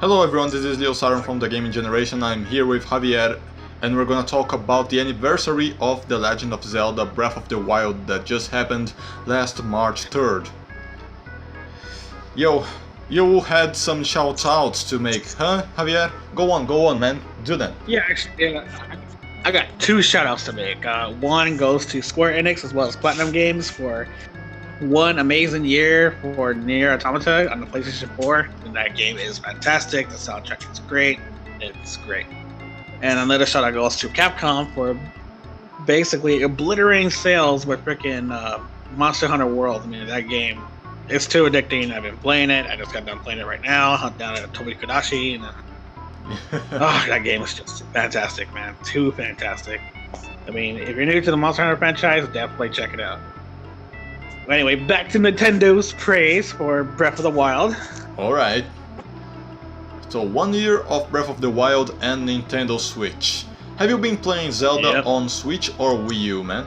Hello everyone, this is Leo Sarum from the Gaming Generation. I'm here with Javier and we're gonna talk about the anniversary of The Legend of Zelda Breath of the Wild that just happened last March 3rd. Yo, you had some shout-outs to make, huh, Javier? Go on, man, do them. Yeah, actually, I got two shout-outs to make. One goes to Square Enix as well as Platinum Games for one amazing year for Nier Automata on the PlayStation 4. And that game is fantastic. The soundtrack is great. It's great. And another shout-out goes to Capcom for basically obliterating sales with freaking Monster Hunter World. I mean, that game, it's too addicting. I've been playing it. I just got done playing it right now. I'm down at Tobi Kodashi. And oh, that game is just fantastic, man. Too fantastic. I mean, if you're new to the Monster Hunter franchise, definitely check it out. But anyway, back to Nintendo's praise for Breath of the Wild. Alright. So 1 year of Breath of the Wild and Nintendo Switch. Have you been playing Zelda on Switch or Wii U, man?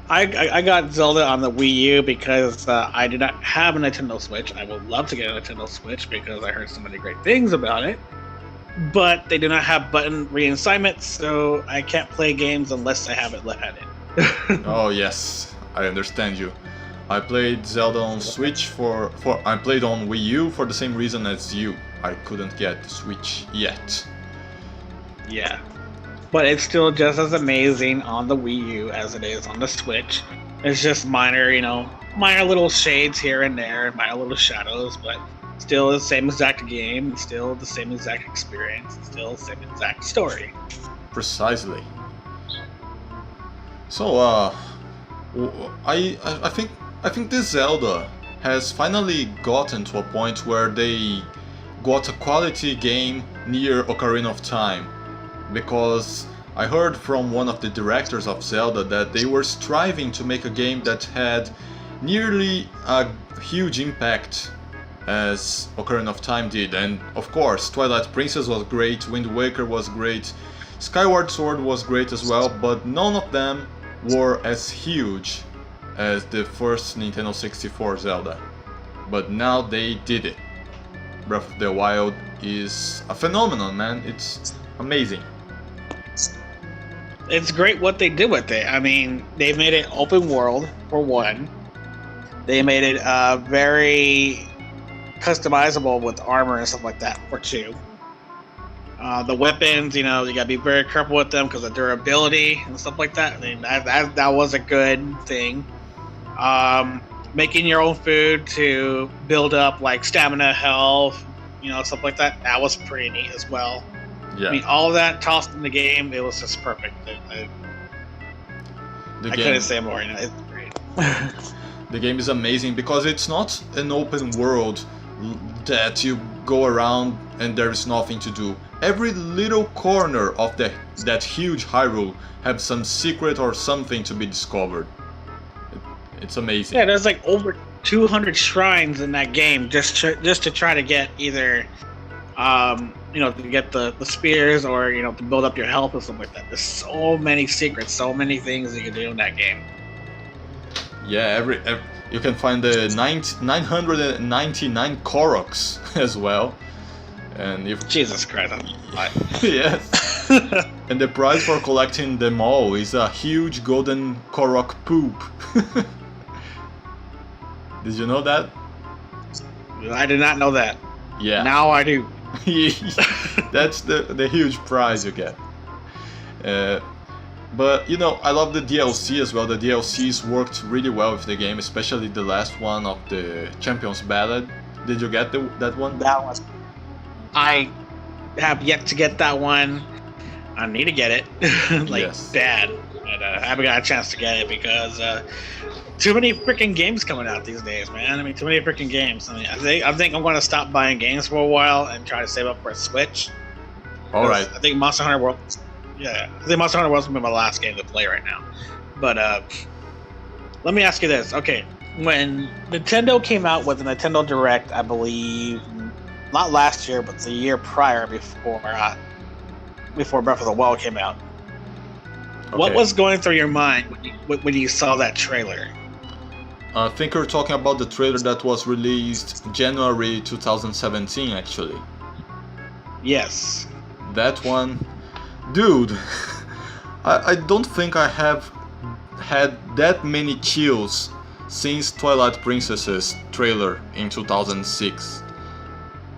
I got Zelda on the Wii U because I do not have a Nintendo Switch. I would love to get a Nintendo Switch because I heard so many great things about it. But they do not have button re-assignment, so I can't play games unless I have it left-handed. Oh yes, I understand you. I played Zelda on Switch I played on Wii U for the same reason as you. I couldn't get the Switch yet. Yeah. But it's still just as amazing on the Wii U as it is on the Switch. It's just minor, minor little shades here and there, minor little shadows, but still the same exact game, still the same exact experience, still the same exact story. Precisely. So, I think this Zelda has finally gotten to a point where they got a quality game near Ocarina of Time. Because I heard from one of the directors of Zelda that they were striving to make a game that had nearly a huge impact as Ocarina of Time did. And of course, Twilight Princess was great, Wind Waker was great, Skyward Sword was great as well, but none of them were as huge as the first Nintendo 64 Zelda. But now they did it. Breath of the Wild is a phenomenon, man. It's amazing. It's great what they did with it. I mean, they made it open world, for one. They made it very customizable with armor and stuff like that, for two. The weapons, you gotta be very careful with them because of durability and stuff like that. I mean, that was a good thing. Making your own food to build up like stamina, health, stuff like that. That was pretty neat as well. Yeah. I mean, all of that tossed in the game, it was just perfect. I couldn't say more. It's great. The game is amazing because it's not an open world that you go around and there is nothing to do. Every little corner of that huge Hyrule have some secret or something to be discovered. It's amazing. Yeah, there's like over 200 shrines in that game just to try to get either to get the spears or to build up your health or something like that. There's so many secrets, so many things you can do in that game. Yeah, every you can find the 999 Koroks as well, and if Jesus Christ, yes, and the prize for collecting them all is a huge golden Korok poop. Did you know that? I did not know that. Yeah. Now I do. That's the huge prize you get. But I love the DLC as well. The DLCs worked really well with the game, especially the last one of the Champions Ballad. Did you get that one? That one. I have yet to get that one. I need to get it, bad. But I haven't got a chance to get it because too many freaking games coming out these days, man. I mean, too many freaking games. I mean, I think I'm going to stop buying games for a while and try to save up for a Switch. All right. I think Monster Hunter World. Yeah, I think Monster Hunter World's gonna be my last game to play right now. But let me ask you this. Okay, when Nintendo came out with the Nintendo Direct, I believe, not last year, but the year prior, before Breath of the Wild came out. Okay. What was going through your mind when you saw that trailer? I think you're talking about the trailer that was released January 2017, actually. Yes. That one, dude. I don't think I have had that many chills since Twilight Princess's trailer in 2006.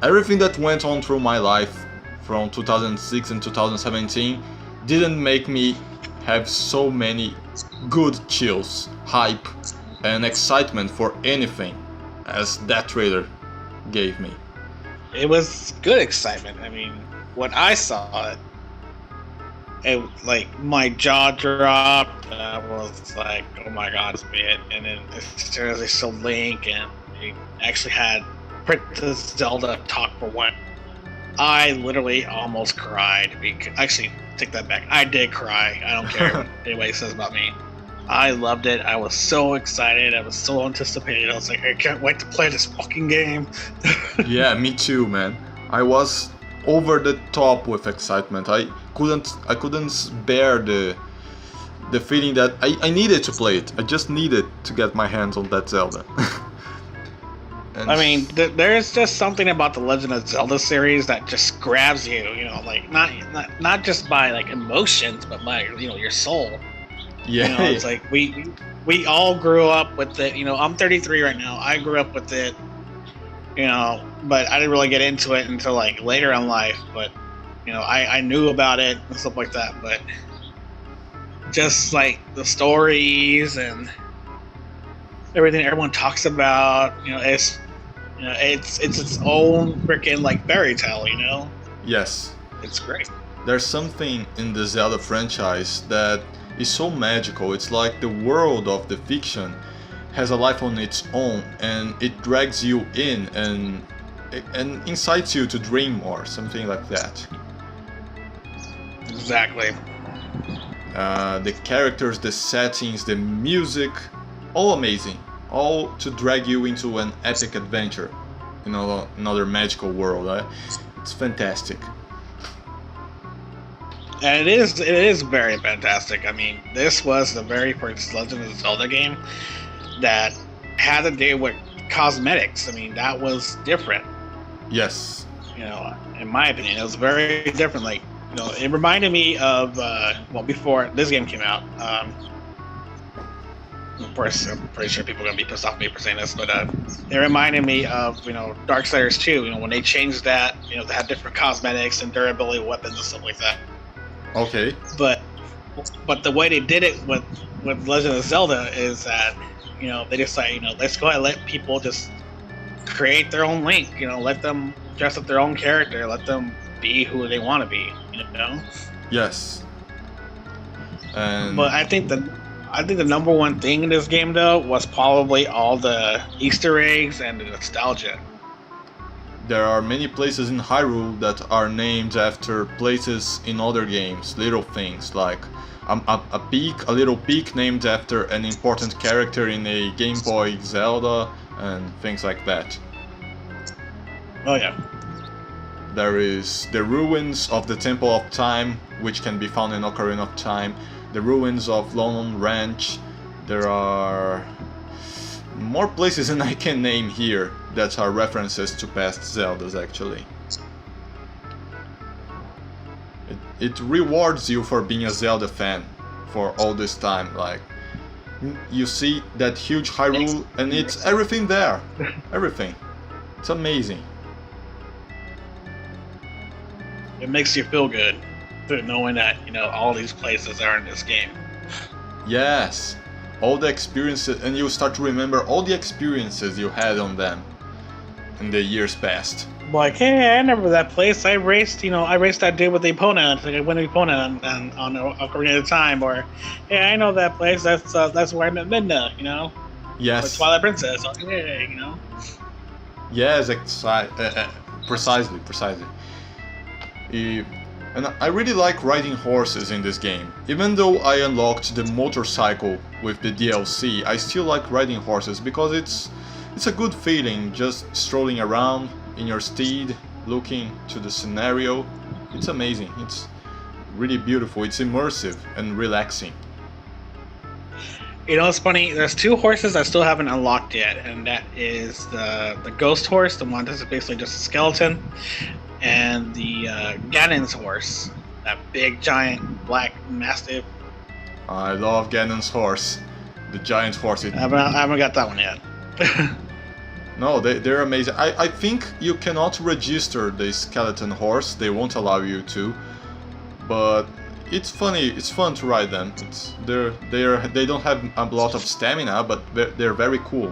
Everything that went on through my life from 2006 and 2017 didn't make me have so many good chills, hype, and excitement for anything as that trailer gave me. It was good excitement. I mean, when I saw it, like my jaw dropped. And I was like, "Oh my god, it's it!" And then as soon as they showed Link and they actually had Princess Zelda talk for one, I literally almost cried. Actually, take that back. I did cry. I don't care what anybody says about me. I loved it. I was so excited. I was so anticipated. I was like, I can't wait to play this fucking game. Yeah, me too, man. I was over the top with excitement. I couldn't bear the feeling that I needed to play it. I just needed to get my hands on that Zelda. I mean, there's just something about the Legend of Zelda series that just grabs you. You know, like not just by like emotions, but by your soul. Yeah, you know, it's like we all grew up with it. You know, I'm 33 right now. I grew up with it. You know, but I didn't really get into it until like later in life. But you know, I knew about it and stuff like that. But just like the stories and everything everyone talks about, it's its own freaking like fairy tale. You know. Yes. It's great. There's something in the Zelda franchise that is so magical. It's like the world of the fiction has a life on its own, and it drags you in and incites you to dream more, something like that. Exactly. The characters, the settings, the music, all amazing. All to drag you into an epic adventure in another magical world. It's fantastic. And it is very fantastic. I mean, this was the very first Legend of Zelda game that had to do with cosmetics. I mean, that was different. Yes. You know, in my opinion, it was very different. Like, it reminded me of before this game came out. Of course, I'm pretty sure people are gonna be pissed off at me for saying this, but it reminded me of Darksiders 2. When they changed that, they had different cosmetics and durability weapons and stuff like that. Okay. But the way they did it with Legend of Zelda is that they just like let's go ahead and let people just create their own Link. Let them dress up their own character. Let them be who they want to be. Yes. But I think the number one thing in this game though was probably all the Easter eggs and the nostalgia. There are many places in Hyrule that are named after places in other games, little things like a little peak named after an important character in a Game Boy Zelda, and things like that. Oh yeah. There is the ruins of the Temple of Time, which can be found in Ocarina of Time, the ruins of Lone Ranch. There are more places than I can name here that are references to past Zeldas, actually. It rewards you for being a Zelda fan for all this time. Like, you see that huge Hyrule and it's everything there. Everything. It's amazing. It makes you feel good knowing that all these places are in this game. Yes. All the experiences, and you start to remember all the experiences you had on them in the years past. Like, hey, I remember that place. I raced that dude with the opponent. Like, I went to the opponent on Ocarina of Time. Or, hey, I know that place. That's where I met Midna. Yes. Or Twilight Princess. Yes, precisely. And I really like riding horses in this game. Even though I unlocked the motorcycle with the DLC, I still like riding horses because it's a good feeling just strolling around in your steed, looking to the scenario. It's amazing. It's really beautiful. It's immersive and relaxing. You know, it's funny. There's two horses I still haven't unlocked yet, and that is the ghost horse, the one that's basically just a skeleton, and the Ganon's horse, that big, giant, black mastiff. I love Ganon's horse, the giant horse. I haven't got that one yet. No, they're amazing. I think you cannot register the skeleton horse. They won't allow you to. But it's funny. It's fun to ride them. They don't have a lot of stamina, but they're very cool.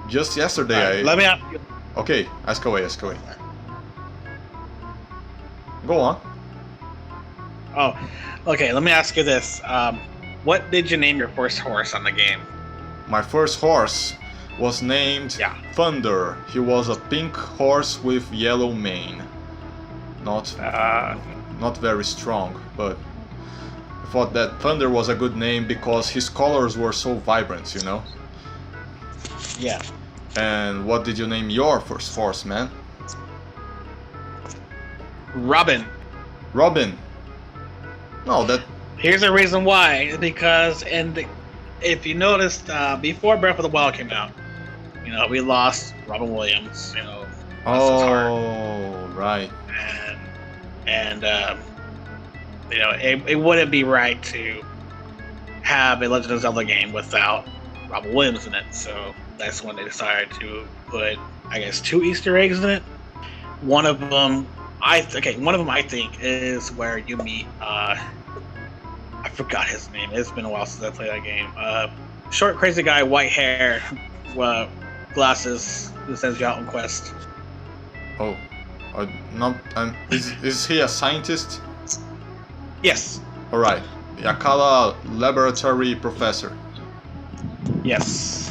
Just yesterday, let me ask you. Okay, ask away. Go on. Oh, okay. Let me ask you this. What did you name your first horse on the game? My first horse was named Thunder. He was a pink horse with yellow mane. Not very strong, but I thought that Thunder was a good name because his colors were so vibrant, you know? Yeah. And what did you name your first horse, man? Robin. Robin. No, that... Here's the reason why. Because if you noticed, before Breath of the Wild came out, you know, we lost Robin Williams, you know. Oh, right. And you know, it wouldn't be right to have a Legend of Zelda game without Robin Williams in it. So that's when they decided to put, I guess, 2 Easter eggs in it. One of them, I think, is where you meet. I forgot his name. It's been a while since I played that game. Short, crazy guy, white hair, glasses, who sends you out on quest. Oh, is he a scientist? Yes. All right, Yakala laboratory professor. Yes.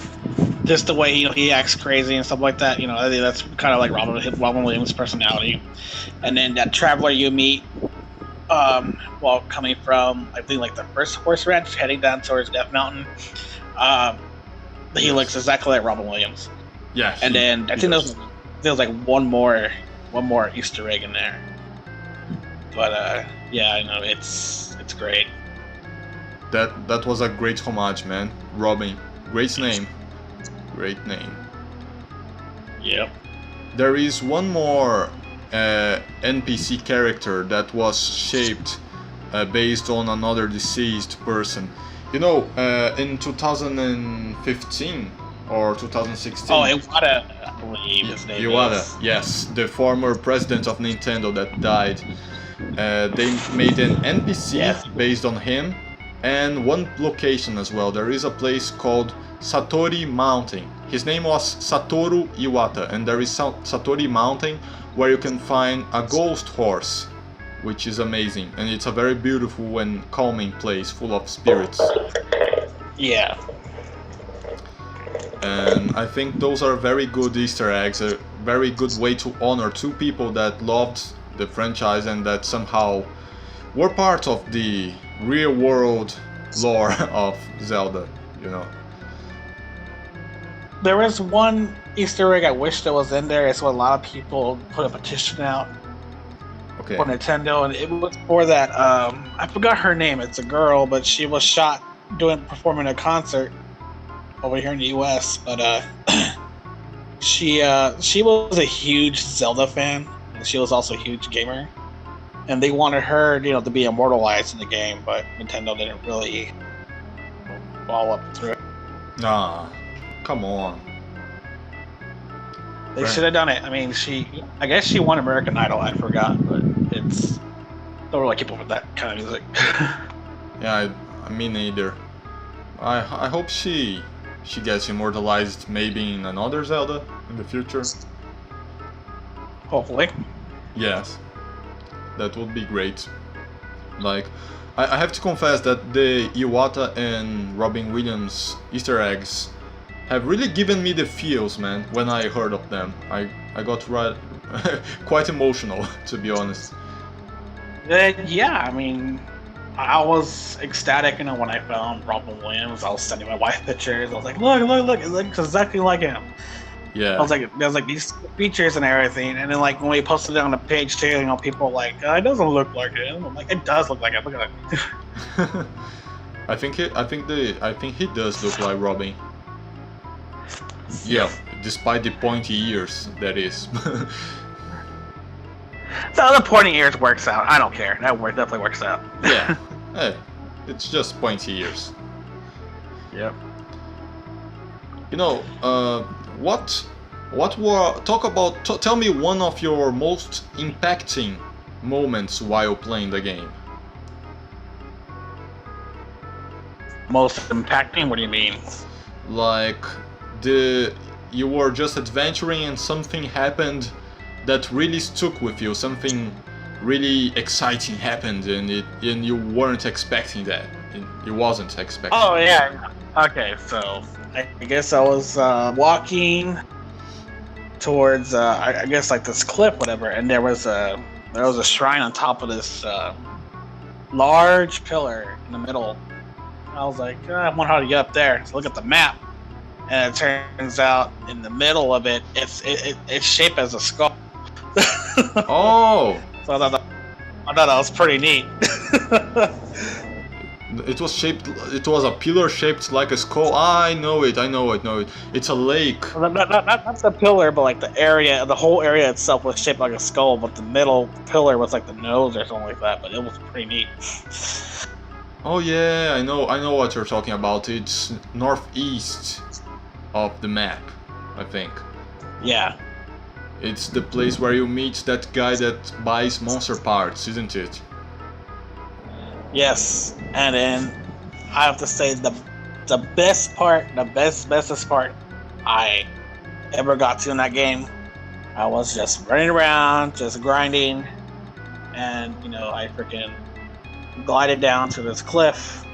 Just the way he acts crazy and stuff like that. You know, I think that's kind of like Robin Williams' personality. And then that traveler you meet, while coming from, I think, like the first horse ranch, heading down towards Death Mountain. He looks exactly like Robin Williams. Yeah. And then I think there was like one more Easter egg in there. But yeah, I know it's great. That was a great homage, man. Robin, great name. Yep. There is one more NPC character that was shaped based on another deceased person. You know, in 2015 or 2016. Oh, Iwata, I believe his name Iwata, is. yes, the former president of Nintendo that died. They made an NPC based on him, and one location as well. There is a place called Satori Mountain. His name was Satoru Iwata, and there is Satori Mountain where you can find a ghost horse, which is amazing, and it's a very beautiful and calming place full of spirits. Yeah. And I think those are very good Easter eggs, a very good way to honor 2 people that loved the franchise and that somehow were part of the real world lore of Zelda, you know. There was one Easter egg I wish that was in there. It's what a lot of people put a petition out for Nintendo, and it was for that. I forgot her name. It's a girl, but she was shot performing a concert over here in the U.S. But she was a huge Zelda fan, and she was also a huge gamer. And they wanted her, to be immortalized in the game, but Nintendo didn't really follow up through it. Nah, come on. They should have done it. I mean, I guess she won American Idol. I forgot, but don't really keep up with that kind of music. Yeah, me neither. I hope she gets immortalized maybe in another Zelda in the future. Hopefully. Yes, that would be great. Like, I have to confess that the Iwata and Robin Williams Easter eggs have really given me the feels, man, when I heard of them. I got quite emotional, to be honest. Yeah, I mean, I was ecstatic, when I found Robin Williams. I was sending my wife pictures. I was like, look, it looks exactly like him. Yeah. I was like, there's like these features and everything, and then like when we posted it on the page too, people were like, it doesn't look like him. I'm like, it does look like it. Look at it. I think he does look like Robin. Yeah, despite the pointy ears, that is. The other pointing ears works out. I don't care. Definitely works out. Yeah, it's just pointy ears. Yep. You know, tell me one of your most impacting moments while playing the game. Most impacting? What do you mean? Like you were just adventuring and something happened that really stuck with you. Something really exciting happened and you weren't expecting that. You wasn't expecting. Oh yeah. Okay, so I guess I was walking towards I guess like this cliff, whatever, and there was a shrine on top of this large pillar in the middle. I was like, I wonder how to get up there. So look at the map, and it turns out in the middle of it, it's shaped as a skull. Oh. So I thought that was pretty neat. It was a pillar shaped like a skull. I know it. It's a lake. Not the pillar, but like the whole area itself was shaped like a skull, but the middle pillar was like the nose or something like that, but it was pretty neat. Oh yeah, I know what you're talking about. It's northeast of the map, I think. Yeah. It's the place where you meet that guy that buys monster parts, isn't it? Yes, and then I have to say the bestest part I ever got to in that game. I was just running around, just grinding, and I freaking glided down to this cliff,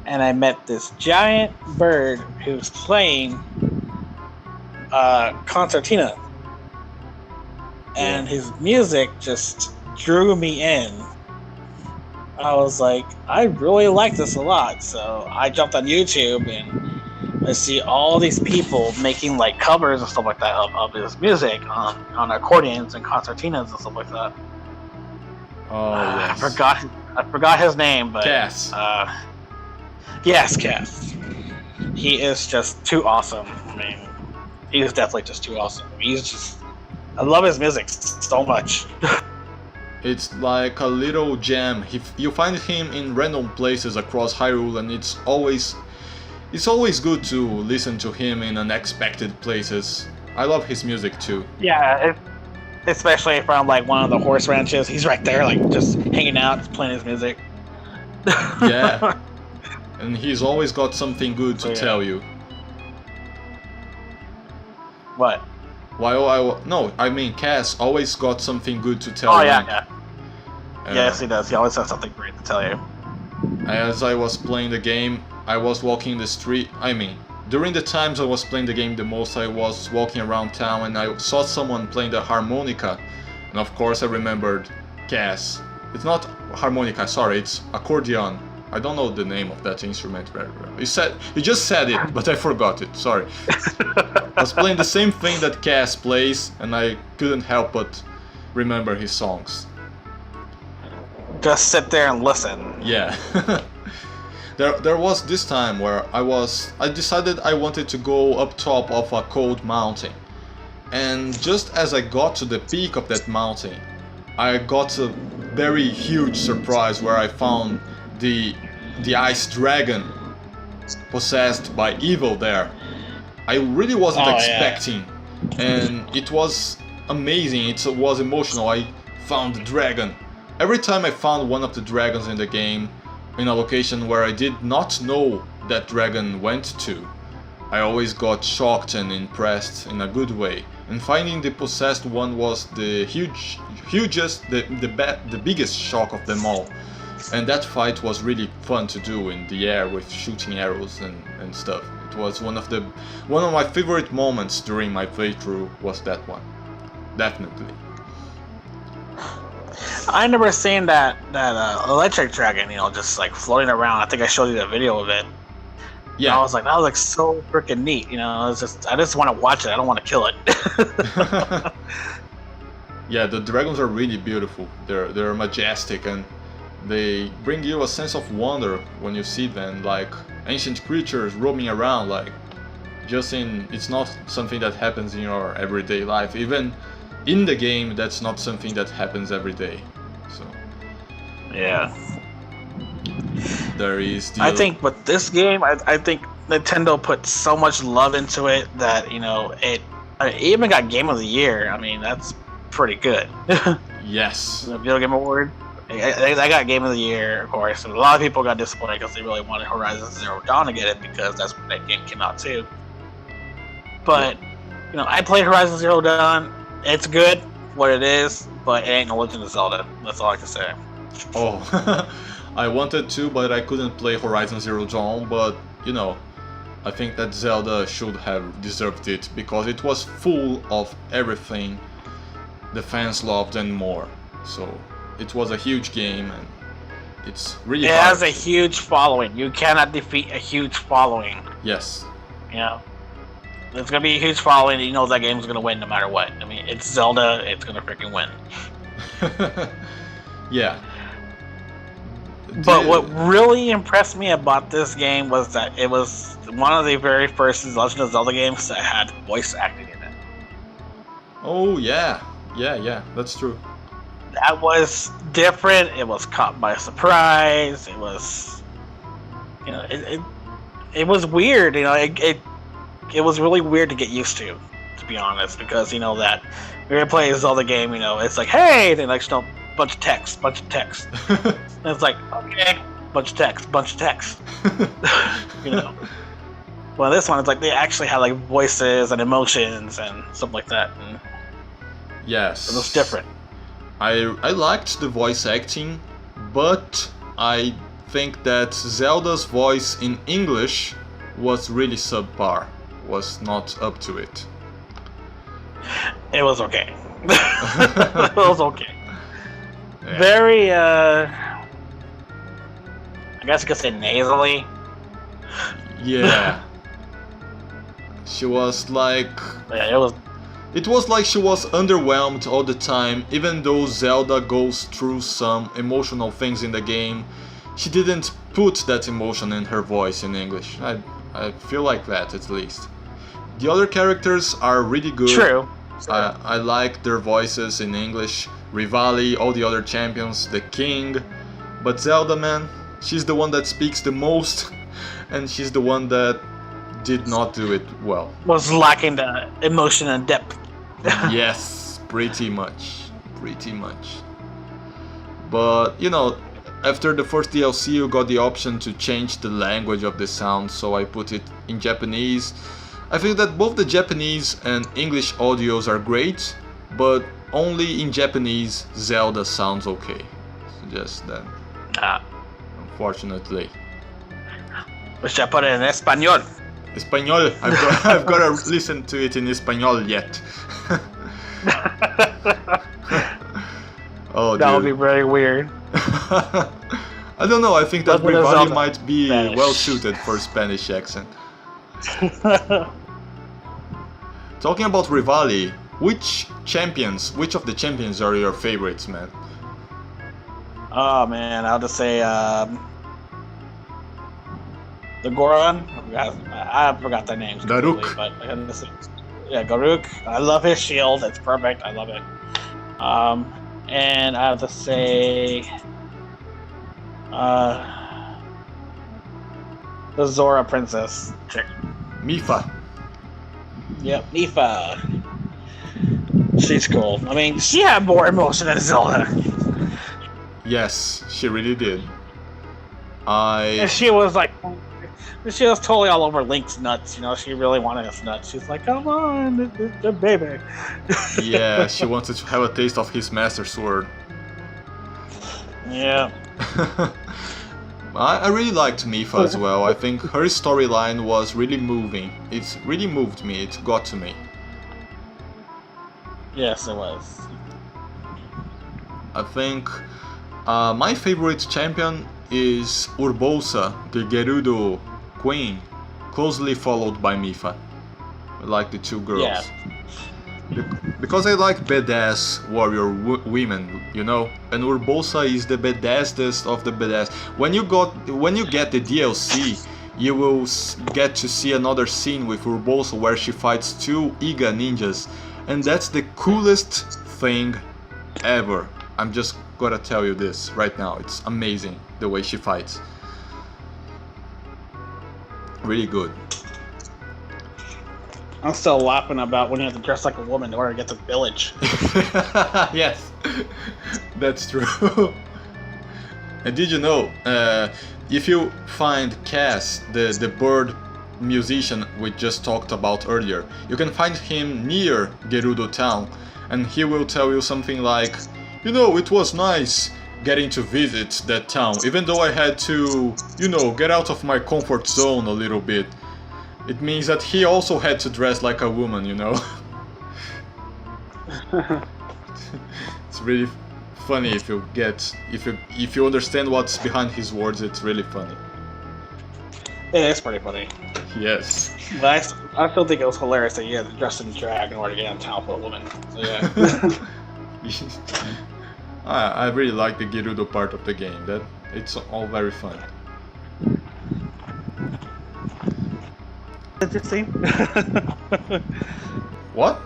and I met this giant bird who was playing concertina, and his music just drew me in. I was like, I really like this a lot, so I jumped on YouTube and I see all these people making like covers and stuff like that of his music on accordions and concertinas and stuff like that. Oh, yes. I forgot his name, but Cass. Yes, Cass. He is just too awesome. I mean, he is definitely just too awesome. I love his music so much. It's like a little gem. You find him in random places across Hyrule, and it's always good to listen to him in unexpected places. I love his music too. Yeah, especially from like one of the horse ranches. He's right there, like just hanging out, playing his music. Yeah, and he's always got something good to tell you. What? I mean Cass always got something good to tell you. Oh yeah. Yes, he does. He always has something great to tell you. As I was playing the game, I was walking the street. I mean, during the times I was playing the game the most, I was walking around town and I saw someone playing the harmonica, and of course I remembered Cass. It's not harmonica, sorry, it's accordion. I don't know the name of that instrument very well. You just said it, but I forgot it. Sorry. I was playing the same thing that Cass plays, and I couldn't help but remember his songs. Just sit there and listen. Yeah. There was this time where I decided I wanted to go up top of a cold mountain. And just as I got to the peak of that mountain, I got a very huge surprise where I found the ice dragon possessed by evil there. I really wasn't expecting, and it was amazing. It was emotional. I found the dragon. Every time I found one of the dragons in the game in a location where I did not know that dragon went to, I always got shocked and impressed in a good way. And finding the possessed one was the biggest shock of them all. And that fight was really fun to do in the air with shooting arrows and stuff. It was one of my favorite moments during my playthrough was that one. Definitely. I never seen that electric dragon, just like floating around. I think I showed you the video of it. Yeah, and I was like, that was like so freaking neat. I just want to watch it. I don't want to kill it. Yeah, the dragons are really beautiful. They're majestic, and They bring you a sense of wonder when you see them, like ancient creatures roaming around, like it's not something that happens in your everyday life. Even in the game, that's not something that happens every day. So Yeah. there is the I think with this game, I think Nintendo put so much love into it that, you know, it even got Game of the Year. I mean, that's pretty good. yes. The Video Game Award. They got Game of the Year, of course. And a lot of people got disappointed because they really wanted Horizon Zero Dawn to get it because that's when that game came out too. But, you know, I played Horizon Zero Dawn. It's good, what it is, but it ain't no Legend of Zelda. That's all I can say. Oh, I wanted to, but I couldn't play Horizon Zero Dawn. But, you know, I think that Zelda should have deserved it because it was full of everything the fans loved and more. So it was a huge game and it's really hard. It has a huge following. You cannot defeat a huge following. Yes. You know? There's gonna be a huge following, and you know that game's gonna win no matter what. I mean, it's Zelda, it's gonna freaking win. Yeah. But what really impressed me about this game was that it was one of the very first Legend of Zelda games that had voice acting in it. Oh yeah, yeah, that's true. That was different. It was caught by surprise. It was, you know, it was weird. You know, it was really weird to get used to be honest, because you know that when you play a Zelda game, you know, it's like, hey, then like, you know, bunch of text. And it's like, okay, bunch of text. You know. Well, this one, it's like they actually had like voices and emotions and stuff like that. And yes. It was different. I liked the voice acting, but I think that Zelda's voice in English was really subpar, was not up to it. It was okay. It was okay. Yeah. Very, I guess you could say nasally. Yeah. She was like... Yeah, it was... It was like she was underwhelmed all the time, even though Zelda goes through some emotional things in the game. She didn't put that emotion in her voice in English. I feel like that, at least. The other characters are really good. True. I like their voices in English. Rivali, all the other champions, the king. But Zelda, man, she's the one that speaks the most, and she's the one that did not do it well. Was lacking the emotion and depth. Yes, pretty much. But, you know, after the first DLC you got the option to change the language of the sound, so I put it in Japanese. I think that both the Japanese and English audios are great, but only in Japanese Zelda sounds okay. So just that. Unfortunately. We should put it in Espanol. Espanol. I've got to listen to it in Espanol yet. Oh, that would be very weird. I don't know. I think that Rivali might be well suited for Spanish accent. Talking about Rivali, which of the champions are your favorites, man? Oh man, I'll just say the Goron. I forgot their names. Daruk. But yeah, Garuk. I love his shield. It's perfect. I love it. And I have to say the Zora princess chick. Mipha. Yep, Mipha. She's cool. I mean, she had more emotion than Zelda. Yes, she really did. And she was like, she was totally all over Link's nuts. You know, she really wanted his nuts. She's like, come on, the baby. Yeah, she wanted to have a taste of his master sword. Yeah. I really liked Mipha as well. I think her storyline was really moving. It really moved me. It got to me. Yes, it was. I think my favorite champion is Urbosa, the Gerudo Queen, closely followed by Mipha. I like the two girls. Yeah. Because I like badass warrior women, you know, and Urbosa is the badassest of the badass. When you get the DLC, you will get to see another scene with Urbosa where she fights two Iga ninjas, and that's the coolest thing ever. I'm just gonna tell you this right now. It's amazing the way she fights. Really good. I'm still laughing about when you have to dress like a woman in order to get to the village. Yes, that's true. And did you know, if you find Cass, the bird musician we just talked about earlier, you can find him near Gerudo town, and he will tell you something like, you know, it was nice getting to visit that town, even though I had to, you know, get out of my comfort zone a little bit. It means that he also had to dress like a woman, you know. It's really funny if you understand what's behind his words. It's really funny. It is pretty funny. Yes. But I still think it was hilarious that you had to dress in drag in order to get in town for a woman. So yeah. I really like the Gerudo part of the game. That it's all very fun. Interesting. What?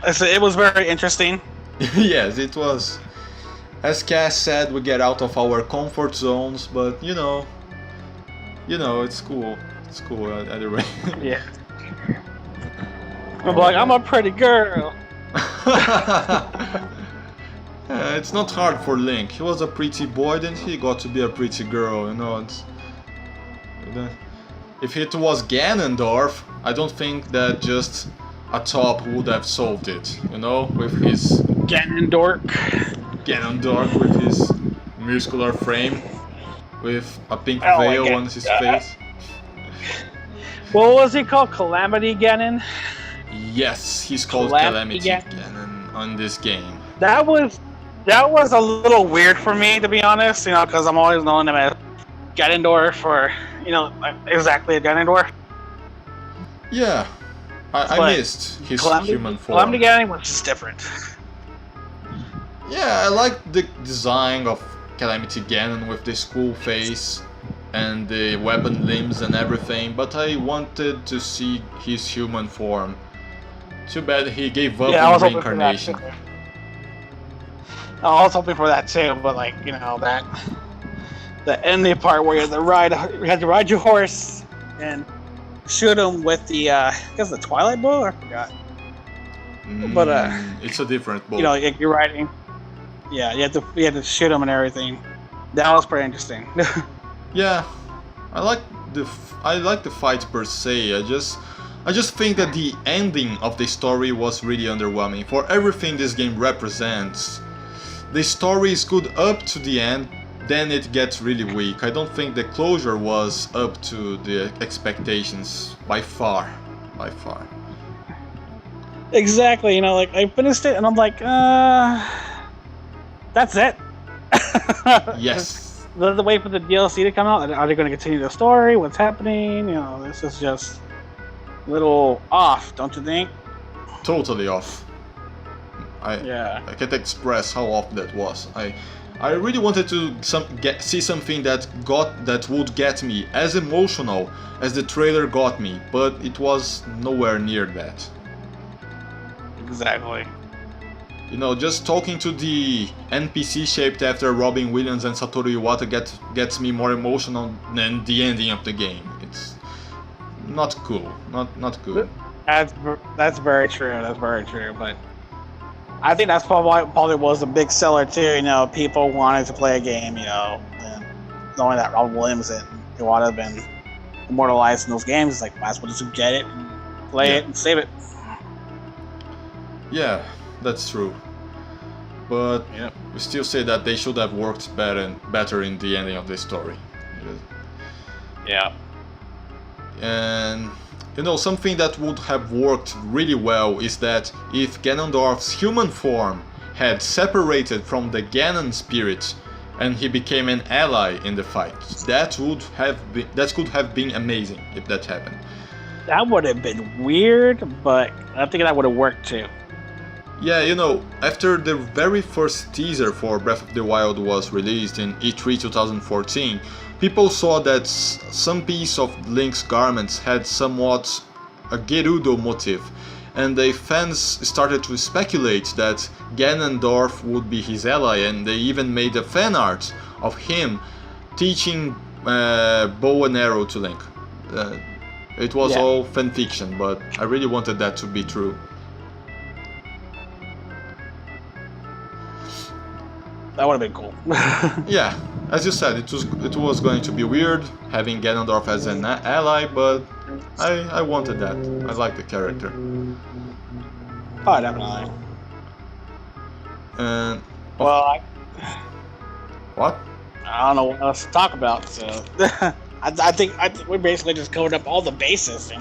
I said it was very interesting. Yes, it was. As Cass said, we get out of our comfort zones, but you know, it's cool. It's cool either way. Yeah. I'm like, I'm a pretty girl. It's not hard for Link. He was a pretty boy, then he got to be a pretty girl. You know, if it was Ganondorf, I don't think that just a top would have solved it. You know, with his Ganondorf with his muscular frame, with a pink veil on his face. What was he called? Calamity Ganon? Yes, he's called Calamity Ganon on this game. That was a little weird for me, to be honest, you know, because I'm always known him as Ganondorf, or, you know, exactly a Ganondorf. Yeah, I missed his human form. Calamity Ganon was just different. Yeah, I like the design of Calamity Ganon with the skull face and the weapon limbs and everything, but I wanted to see his human form. Too bad he gave up on reincarnation. I was hoping for that too, but like, you know, the ending part where you had to ride your horse and shoot him with the I guess the Twilight Bow, I forgot. But it's a different bow. You know, you're riding. Yeah, you had to shoot him and everything. That was pretty interesting. Yeah, I like the fight per se. I just think that the ending of the story was really underwhelming. For everything this game represents, the story is good up to the end, then it gets really weak. I don't think the closure was up to the expectations by far. Exactly, you know, like I finished it and I'm like, that's it. Yes. The wait for the DLC to come out. Are they going to continue the story? What's happening? You know, this is just a little off, don't you think? Totally off. I can't express how off that was. I really wanted to see something that would get me as emotional as the trailer got me, but it was nowhere near that. Exactly. You know, just talking to the NPC shaped after Robin Williams and Satoru Iwata gets me more emotional than the ending of the game. It's not cool. Not good. That's very true. That's very true. But I think that's probably was a big seller too. You know, people wanted to play a game. You know, and knowing that Robin Williams and Iwata have been immortalized in those games, it's like might as well just get it, and play it, and save it. Yeah, that's true. But we still say that they should have worked better in the ending of the story. Yeah. And you know, something that would have worked really well is that if Ganondorf's human form had separated from the Ganon spirit and he became an ally in the fight, that could have been amazing if that happened. That would have been weird, but I think that would have worked too. Yeah, after the very first teaser for Breath of the Wild was released in E3 2014, people saw that some piece of Link's garments had somewhat a Gerudo motif, and the fans started to speculate that Ganondorf would be his ally, and they even made a fan art of him teaching bow and arrow to Link. It was all fanfiction, but I really wanted that to be true. That would have been cool. Yeah, as you said, it was going to be weird having Ganondorf as an ally, but I wanted that. I like the character. Oh, definitely. And well, what? I don't know what else to talk about. So I think we basically just covered up all the bases,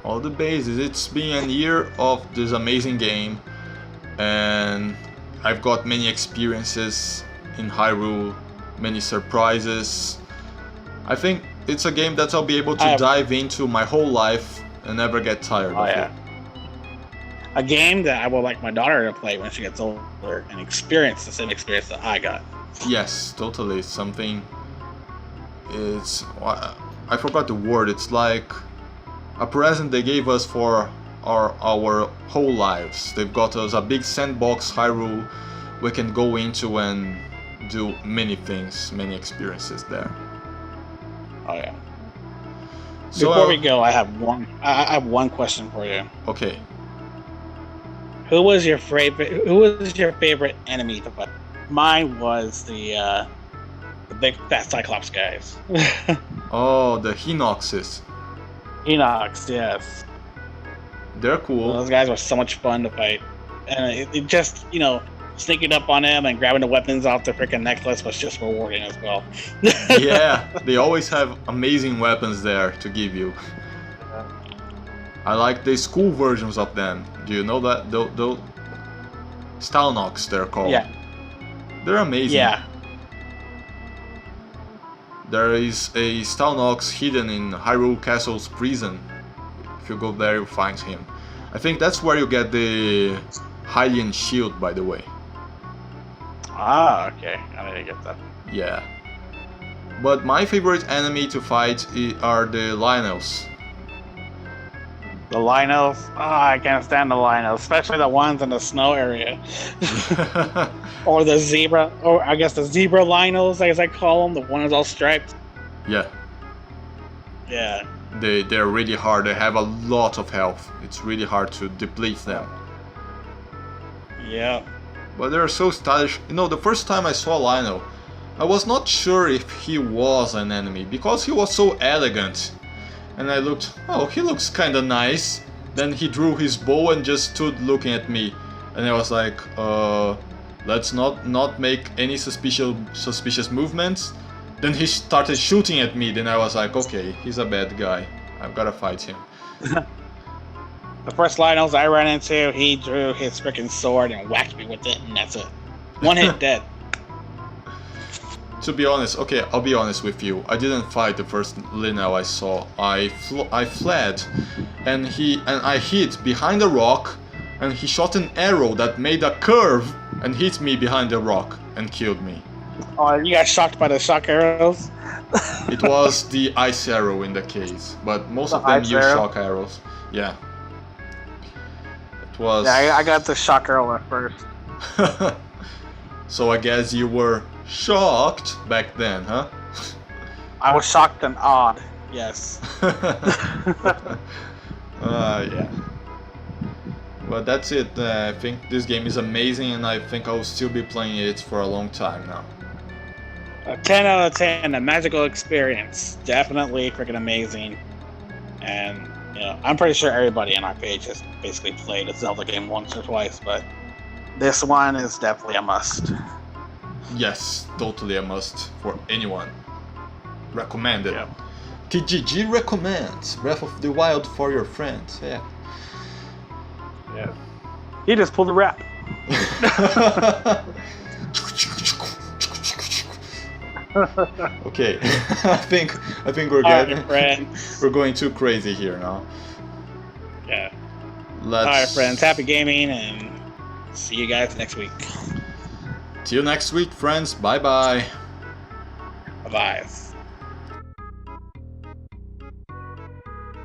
All the bases. It's been a year of this amazing game, and I've got many experiences in Hyrule, many surprises. I think it's a game that I'll be able to dive into my whole life and never get tired of it. A game that I would like my daughter to play when she gets older and experience the same experience that I got. Yes, totally. Something. I forgot the word. It's like a present they gave us for our whole lives. They've got us a big sandbox Hyrule we can go into and do many things, many experiences there. Oh yeah. So, before we go, I have one question for you. Okay. Who was your favorite enemy to fight? Mine was the big fat Cyclops guys. Oh, the Hinoxes. Enox, yes. They're cool. Those guys were so much fun to fight, and it just sneaking up on them and grabbing the weapons off the freaking necklace was just rewarding as well. Yeah, they always have amazing weapons there to give you. I like the school versions of them. Do you know that? Those Stalnox, they're called. Yeah. They're amazing. Yeah. There is a Stalnox hidden in Hyrule Castle's prison. If you go there, you'll find him. I think that's where you get the Hylian shield, by the way. Ah, okay. I didn't get that. Yeah. But my favorite enemy to fight are the Lionels. The Lionels? I can't stand the Lionels, especially the ones in the snow area. Or the zebra, or I guess the zebra Lionels, as I call them, the ones all striped. Yeah. Yeah. They're really hard. They have a lot of health. It's really hard to deplete them. Yeah. But they're so stylish. The first time I saw Lionel, I was not sure if he was an enemy because he was so elegant. And I looked, oh, he looks kinda nice. Then he drew his bow and just stood looking at me. And I was like, let's not make any suspicious movements. Then he started shooting at me. Then I was like, okay, he's a bad guy. I've gotta fight him. The first Lionels I ran into, he drew his freaking sword and whacked me with it, and that's it. One hit dead. To be honest, okay, I'll be honest with you. I didn't fight the first Lionel I saw. I fled, and I hid behind a rock, and he shot an arrow that made a curve and hit me behind the rock and killed me. Oh, you got shocked by the shock arrows? It was the ice arrow in the case, but most of them use shock arrows. Yeah. It was. Yeah, I got the shock arrow at first. So I guess you were shocked back then, huh? I was shocked and awed, yes. Yeah. But that's it. I think this game is amazing, and I think I'll still be playing it for a long time now. A 10 out of 10, a magical experience. Definitely freaking amazing. And, I'm pretty sure everybody on our page has basically played a Zelda game once or twice, but this one is definitely a must. Yes, totally a must for anyone. Recommended. Yep. TGG recommends Breath of the Wild for your friends. Yeah. Yeah. He just pulled a rap. Okay, I think we're getting we're going too crazy here now. Yeah. Let's... All right, friends. Happy gaming, and see you guys next week. Till next week, friends. Bye bye. Bye bye.